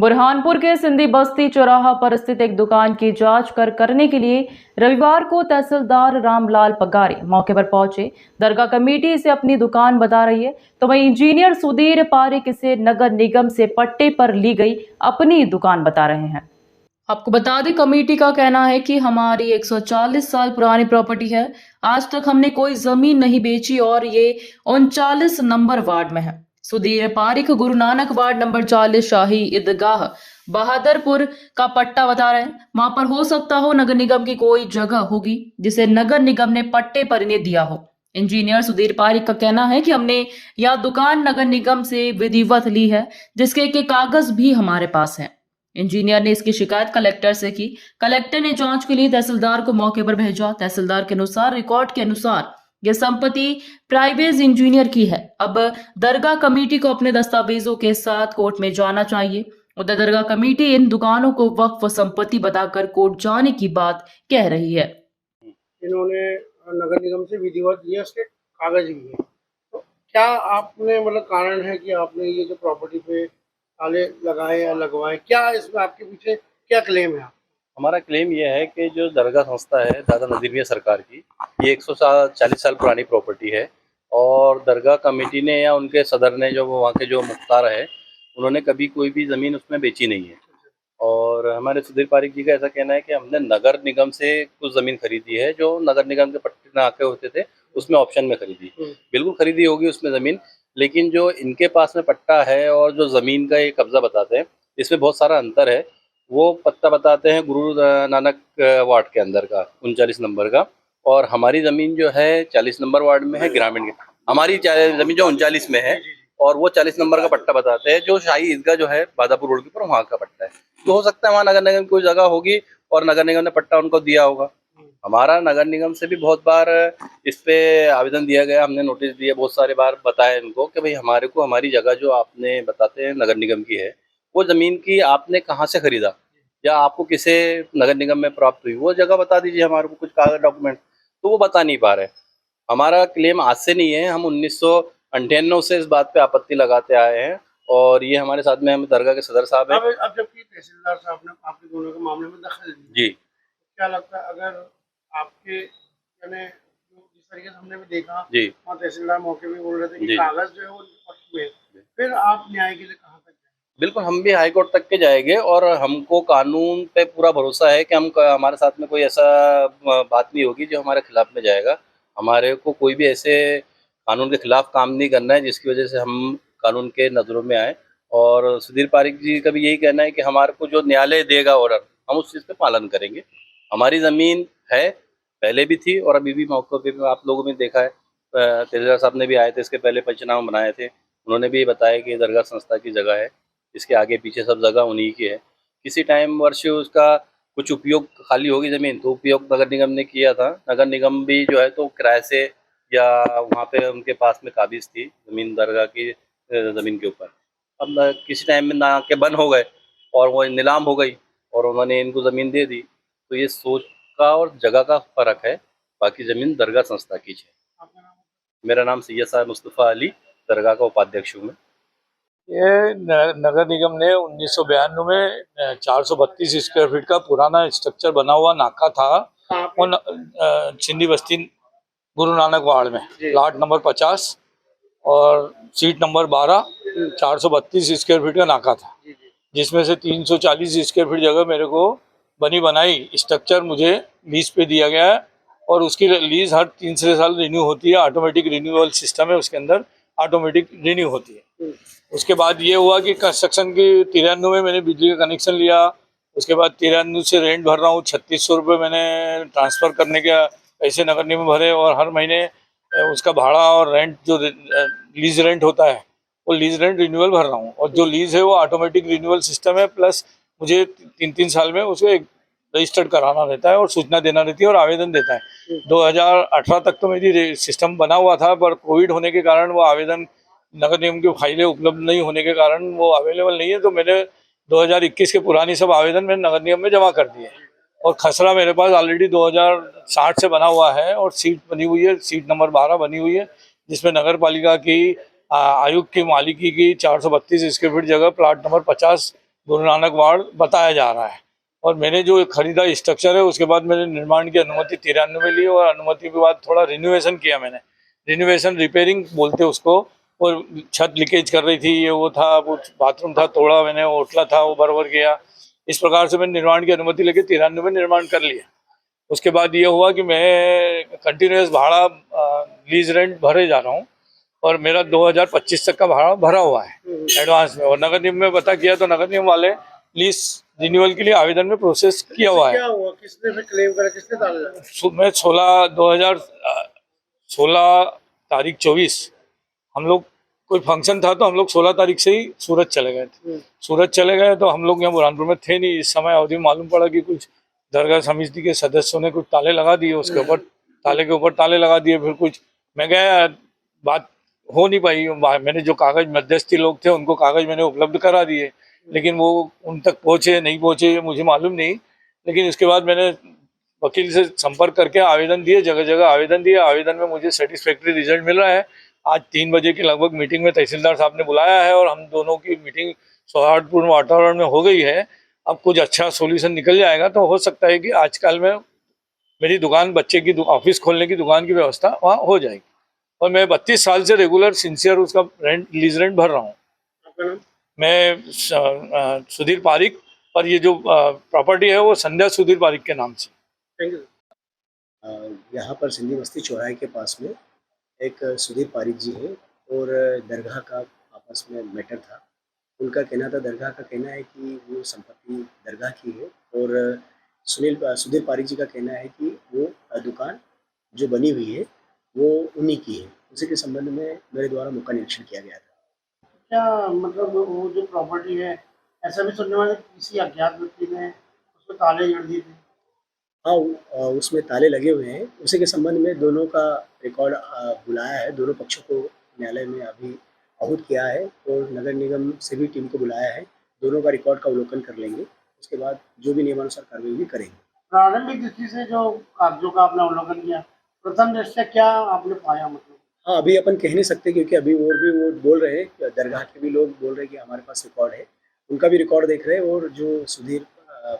बुरहानपुर के सिंधी बस्ती चौराहा पर स्थित एक दुकान की जांच करने के लिए रविवार को तहसीलदार रामलाल पगारी मौके पर पहुंचे। दरगाह कमेटी इसे अपनी दुकान बता रही है, तो वहीं इंजीनियर सुधीर पारिक इसे नगर निगम से पट्टे पर ली गई अपनी दुकान बता रहे हैं। आपको बता दें, कमेटी का कहना है कि हमारी 140 साल पुरानी प्रॉपर्टी है, आज तक हमने कोई जमीन नहीं बेची और ये 39 नंबर वार्ड में है। सुधीर पारिक गुरु नानक वार्ड नंबर 40 शाही ईदगाह बहादुरपुर का पट्टा बता रहे हैं। वहां पर हो सकता हो नगर निगम की कोई जगह होगी जिसे नगर निगम ने पट्टे पर इन्हें दिया हो। इंजीनियर सुधीर पारिक का कहना है कि हमने यह दुकान नगर निगम से विधिवत ली है, जिसके के कागज भी हमारे पास हैं। इंजीनियर ने इसकी शिकायत कलेक्टर से की। कलेक्टर ने जांच के लिए तहसीलदार को मौके पर भेजा। तहसीलदार के अनुसार रिकॉर्ड के अनुसार यह संपत्ति प्राइवेट इंजीनियर की है। अब दरगाह कमेटी को अपने दस्तावेजों के साथ कोर्ट में जाना चाहिए। उधर दरगाह कमेटी इन दुकानों को वक्फ संपत्ति बताकर कोर्ट जाने की बात कह रही है। इन्होंने नगर निगम से विधिवत दिया, उसके कागज भी है, तो क्या आपने मतलब कारण है कि आपने ये जो प्रॉपर्टी पे ताले लगाए या लगवाए, क्या इसमें आपके पीछे क्या क्लेम है? हमारा क्लेम ये है कि जो दरगाह संस्था है दादा नजीर मियां सरकार की, ये 140 साल पुरानी प्रॉपर्टी है और दरगाह कमेटी ने या उनके सदर ने, जो वहाँ के जो मुख्तार है, उन्होंने कभी कोई भी ज़मीन उसमें बेची नहीं है। और हमारे सुधीर पारिक जी का ऐसा कहना है कि हमने नगर निगम से कुछ ज़मीन खरीदी है, जो नगर निगम के पट्टे नाके होते थे उसमें ऑप्शन में खरीदी। बिल्कुल खरीदी होगी उसमें ज़मीन, लेकिन जो इनके पास में पट्टा है और जो ज़मीन का ये कब्जा बताते हैं, इसमें बहुत सारा अंतर है। वो पट्टा बताते हैं गुरु नानक वार्ड के अंदर का 39 नंबर का, और हमारी ज़मीन जो है 40 नंबर वार्ड में है, ग्रामीण के। हमारी ज़मीन जो 39 में है और वो 40 नंबर का पट्टा बताते हैं, जो शाही ईदगाह जो है बादापुर रोड के ऊपर, वहाँ का पट्टा है। तो हो सकता है वहाँ नगर निगम की कोई जगह होगी और नगर निगम ने पट्टा उनको दिया होगा। हमारा नगर निगम से भी बहुत बार इस पे आवेदन दिया गया, हमने नोटिस दिए, बहुत सारे बार बताया इनको कि भाई हमारे को हमारी जगह जो आपने बताते हैं नगर निगम की है, वो ज़मीन की आपने कहाँ से खरीदा या आपको किसे नगर निगम में प्राप्त हुई, वो जगह बता दीजिए हमारे को, कुछ कागज डॉक्यूमेंट। तो वो बता नहीं पा रहे। हमारा क्लेम आज से नहीं है, हम 1998 से इस बात पे आपत्ति लगाते आए हैं और ये हमारे साथ में हम दरगाह के सदर साहब हैं। अब जबकि तहसीलदार साहब ने आपके दोनों के मामले में दखल दी जी, क्या लगता है अगर आपके यानी जिस तरीके से हमने भी देखा जी, वहाँ तहसीलदार मौके पे बोल रहे थे कि जी, कागज जो है वो उनके पक्ष में है, फिर आप न्याय के लिए कहाँ तक जाएंगे? बिल्कुल हम भी हाई कोर्ट तक के जाएंगे और हमको कानून पे पूरा भरोसा है कि हमारे साथ में कोई ऐसा बात नहीं होगी जो हमारे खिलाफ में जाएगा। हमारे को कोई भी ऐसे कानून के खिलाफ काम नहीं करना है जिसकी वजह से हम कानून के नज़रों में आए। और सुधीर पारिक जी का भी यही कहना है कि हमारे को जो न्यायालय देगा ऑर्डर, हम उस चीज़ पे पालन करेंगे। हमारी ज़मीन है, पहले भी थी और अभी भी मौके पे आप लोगों ने देखा है। तहसीलदार साहब ने भी आए थे, इसके पहले पंचनामा बनाए थे, उन्होंने भी बताया कि दरगाह संस्था की जगह है, इसके आगे पीछे सब जगह उन्हीं की है। किसी टाइम वर्ष उसका कुछ उपयोग खाली होगी ज़मीन, तो उपयोग नगर निगम ने किया था। नगर निगम भी जो है तो किराए से या वहाँ पे उनके पास में काबिज़ थी ज़मीन, दरगाह की ज़मीन के ऊपर। अब किसी टाइम में नाके बंद हो गए और वो नीलाम हो गई और उन्होंने इनको ज़मीन दे दी। तो ये सोच का और जगह का फ़र्क है, बाकी ज़मीन दरगाह संस्था की है। आपका नाम? मेरा नाम सैयद साहब मुस्तफ़ा अली, दरगाह का उपाध्यक्ष हूँ मैं। ये नगर निगम ने 1992 में 432 स्क्वायर फीट का पुराना स्ट्रक्चर बना हुआ नाका था और सिंधी बस्ती गुरु नानक वार्ड में प्लाट नंबर 50 और सीट नंबर 12 432 स्क्वायर फीट का नाका था, जिसमें से 340 स्क्वायर फीट जगह मेरे को बनी बनाई स्ट्रक्चर मुझे लीज पे दिया गया है और उसकी लीज हर 3 साल रिन्यू होती है। ऑटोमेटिक रिन्यूअल सिस्टम है, उसके अंदर ऑटोमेटिक रिन्यू होती है। उसके बाद ये हुआ कि कंस्ट्रक्शन की 93 में मैंने बिजली का कनेक्शन लिया। उसके बाद 93 से रेंट भर रहा हूँ, 3600 रुपये मैंने ट्रांसफ़र करने के पैसे नगर निगम भरे और हर महीने उसका भाड़ा और रेंट जो लीज रेंट होता है वो लीज रेंट रिन्यूअल भर रहा हूँ। और जो लीज है वो ऑटोमेटिक रिन्यूअल सिस्टम है, प्लस मुझे 3 साल में उसको एक रजिस्टर्ड कराना रहता है और सूचना देना रहती है और आवेदन देता है। 2018 तक तो मेरी सिस्टम बना हुआ था, पर कोविड होने के कारण वो आवेदन नगर निगम की फाइलें उपलब्ध नहीं होने के कारण वो अवेलेबल नहीं है। तो मैंने 2021 के पुरानी सब आवेदन मैंने नगर निगम में जमा कर दिए और खसरा मेरे पास ऑलरेडी 2060 से बना हुआ है और सीट बनी हुई है, सीट नंबर 12 बनी हुई है, जिसमें नगर पालिका की आयुक्त की मालिकी की 432 स्क्वायर फीट जगह plot number 50 Guru Nanak ward बताया जा रहा है। और मैंने जो खरीदा स्ट्रक्चर है उसके बाद मैंने निर्माण की अनुमति 93 में ली और अनुमति के बाद थोड़ा रिनोवेशन किया मैंने। रिनोवेशन रिपेयरिंग बोलते उसको। और छत लीकेज कर रही थी, ये वो था, वो बाथरूम था तोड़ा मैंने, ओटला था वो बरबर गया। इस प्रकार से मैंने निर्माण की अनुमति लेके 93 में निर्माण कर लिया। उसके बाद ये हुआ कि मैं कंटिन्यूस भाड़ा लीज रेंट भरे जा रहा हूँ और मेरा 2025 तक का भाड़ा भरा हुआ है एडवांस में। और नगर निगम में पता किया तो नगर निगम वाले लीज रिन्यूअल के लिए आवेदन में प्रोसेस किया हुआ है। क्या हुआ, किसने फिर क्लेम करा, किसने ताला लगाया? मैं 2016 तारीख 24 हम लोग कोई फंक्शन था तो हम लोग 16 तारीख से ही सूरत चले गए थे। सूरत चले गए तो हम लोग यहाँ बुरहानपुर में थे नहीं। इस समय अवधि मालूम पड़ा कि कुछ दरगाह समिति के सदस्यों ने कुछ ताले लगा दिए, उसके ऊपर ताले के ऊपर ताले लगा दिए। फिर कुछ मैं गया, बात हो नहीं पाई। मैंने जो कागज मध्यस्थी लोग थे उनको कागज मैंने उपलब्ध करा दिए, लेकिन वो उन तक पहुंचे नहीं पहुंचे मुझे मालूम नहीं। लेकिन उसके बाद मैंने वकील से संपर्क करके आवेदन दिए, जगह जगह आवेदन दिए। आवेदन में मुझे सेटिस्फैक्ट्री रिजल्ट मिल रहा है। आज 3 बजे के लगभग मीटिंग में तहसीलदार साहब ने बुलाया है और हम दोनों की मीटिंग सौहार्दपूर्ण वातावरण में हो गई है। अब कुछ अच्छा सॉल्यूशन निकल जाएगा तो हो सकता है कि आजकल में मेरी दुकान, बच्चे की ऑफिस खोलने की दुकान की व्यवस्था वहाँ हो जाएगी। और मैं 32 साल से रेगुलर सिंसियर उसका लीज रेंट भर रहा हूँ। आपका नाम? मैं सुधीर पारिक, पर ये जो प्रॉपर्टी है वो संध्या सुधीर पारिक के नाम से। Thank you. यहाँ पर सिंधी बस्ती चौराहे के पास में एक सुधीर पारिक जी है और दरगाह का आपस में मैटर था। उनका कहना था, दरगाह का कहना है कि वो संपत्ति दरगाह की है और सुधीर पारिक जी का कहना है कि वो दुकान जो बनी हुई है वो उन्हीं की है। उसी के संबंध में मेरे द्वारा मौका निरीक्षण किया गया था। क्या मतलब वो जो प्रॉपर्टी है, ऐसा भी सुनने वाले किसी अज्ञात व्यक्ति ने उसमें ताले जड़ दिए थे? हाँ, उसमें ताले लगे हुए हैं। उसी के संबंध में दोनों का रिकॉर्ड बुलाया है, दोनों पक्षों को न्यायालय में अभी आहूत किया है और नगर निगम से भी टीम को बुलाया है। दोनों का रिकॉर्ड का अवलोकन कर लेंगे, उसके बाद जो भी नियमानुसार कार्रवाई भी करेंगे। प्रारंभिक दृष्टि से जो कागजों का आपने अवलोकन किया, प्रथम दृष्टया क्या आपने पाया? मतलब हाँ, अभी अपन कह नहीं सकते क्योंकि अभी और भी वो बोल रहे हैं, दरगाह के भी लोग बोल रहे हैं कि हमारे पास रिकॉर्ड है। उनका भी रिकॉर्ड देख रहे हैं और जो सुधीर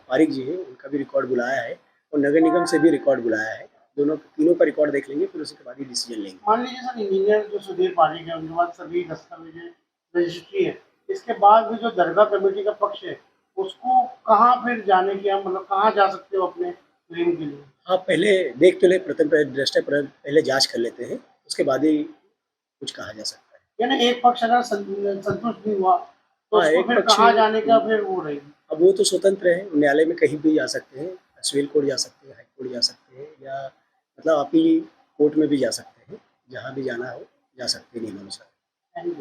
पारिक जी हैं उनका भी रिकॉर्ड बुलाया है और नगर निगम से भी रिकॉर्ड बुलाया है। तीनों का रिकॉर्ड देख लेंगे, फिर उसके बाद ही डिसीजन लेंगे। मान लीजिए सर, इंजीनियर जो सुधीर पारिक है उनके पास सभी दस्तावेज, रजिस्ट्री है, इसके बाद भी जो दरगाह कमेटी का पक्ष है उसको कहाँ फिर जाने की, हम मतलब कहाँ जा सकते हो अपने क्लेम के लिए? हाँ, पहले देख तो ले, प्रथम दृष्टया पहले जांच कर लेते हैं, उसके बाद ही कुछ कहा जा सकता है। यानी एक पक्ष अगर संतुष्ट नहीं हुआ तो हाँ, उसको एक फिर पक्ष कहाँ जाने का फिर वो रहेगी? अब वो तो स्वतंत्र है, न्यायालय में कहीं भी जा सकते हैं, सिविल कोर्ट जा सकते हैं, हाई कोर्ट जा सकते हैं, या मतलब अपील कोर्ट में भी जा सकते हैं। जहाँ भी जाना हो जा सकते हैं नियमानुसार। Thank you.